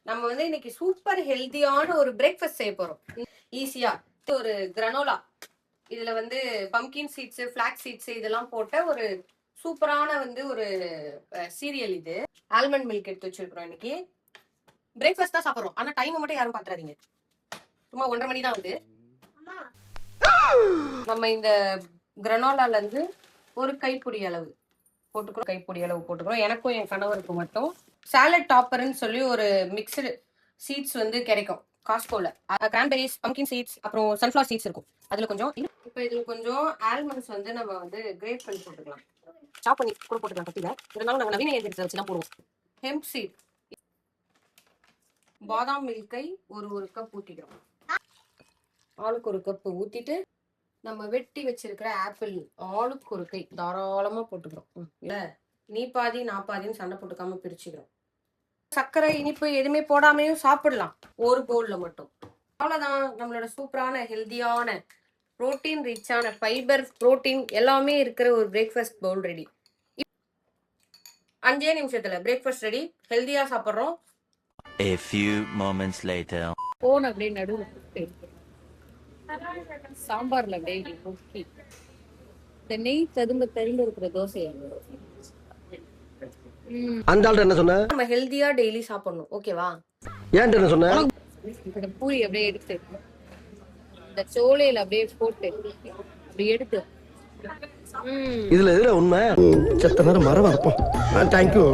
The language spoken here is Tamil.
நம்ம வந்து இன்னைக்கு சூப்பர் ஹெல்தியான ஒரு பிரேக்ஃபாஸ்ட் செய்ய போறோம். ஈஸியா ஒரு கிரனோலா, இதுல வந்து பம்கின் சீட்ஸ், ஃபிளாக்ஸ் சீட்ஸ் இதெல்லாம் போட்ட ஒரு சூப்பரான வந்து ஒரு சீரியல். இது ஆல்மண்ட் மில்க் எடுத்து வச்சிருக்கிறோம். இன்னைக்கு பிரேக்ஃபாஸ்ட் தான் சாப்பிடுறோம். ஆனா டைம் மட்டும் யாரும் பாத்துறாதீங்க. சும்மா 1:30 மணி தான் வந்து நம்ம இந்த கிரனோலால இருந்து ஒரு கைப்பிடி அளவு போட்டுக்கிறோம். எனக்கும் என் கணவருக்கு மட்டும் சாலட் டாப்பர்னு சொல்லி ஒரு மிக்சடு சீட்ஸ் வந்து கிடைக்கும் காஸ்கோல. கிரான்பெரிஸ், பம்கின் சீட்ஸ், அப்புறம் சன்ஃப்ளவர் சீட்ஸ் இருக்கும். அதுல கொஞ்சம் இப்போ இதுல கொஞ்சம் ஆல்மண்ட்ஸ் வந்து நம்ம வந்து கிரேட் பண்ணி போட்டுக்கலாம். சாப் பண்ணி கூட போட்டுக்கலாம் கத்தியில. இருந்தாலும் நாங்கள் நவீன இயந்திரத்தை வச்சு தான் போடுவோம். ஹெம்ப் சீட், பாதாம் மில்கை ஒரு கப் ஊற்றிக்கிறோம். ஆளுக்கு ஒரு கப் ஊற்றிட்டு நம்ம வெட்டி வச்சிருக்கிற ஆப்பிள் ஆளுக்கு ஒரு கை தாராளமா போட்டுக்கிறோம். இல்ல நீ பாதி நான் பாதின்னு சண்டை போட்டுக்காம பிரிச்சுக்கிறோம். சர்க்கரை இனிப்பு எதுவுமே போடாமையும் சாப்பிடலாம், ஒரு பவுல்ல மட்டும். அவ்வளவுதான், நம்மளோட சூப்பரான ஹெல்தியான புரோட்டீன் ரிச்சான ஃபைபர் புரோட்டீன் எல்லாமே இருக்கிற ஒரு பிரேக்ஃபாஸ்ட் பவுல் ரெடி. 5 நிமிஷத்துல பிரேக்ஃபாஸ்ட் ரெடி. ஹெல்தியா சாப்பிடுறோம். A few moments later. Phone அப்படியே நடுவில் சாம்பார்ல அப்படியே முக்கி இந்த நெய் ததும்ப இருக்கிற தோசை அந்த ஆள்கிட்ட என்ன சொன்ன? நம்ம ஹெல்தியா டெய்லி சாப்பிடணும், ஓகேவா? ஏன்ட்ட என்ன சொன்ன? இந்த பூரி அப்படியே எடுத்து இந்த சோளையில அப்படியே போட்டு அப்படி எடுத்து இதுல உண்மை செத்த நேரம் மரம் இருப்போம். தேங்க்யூ.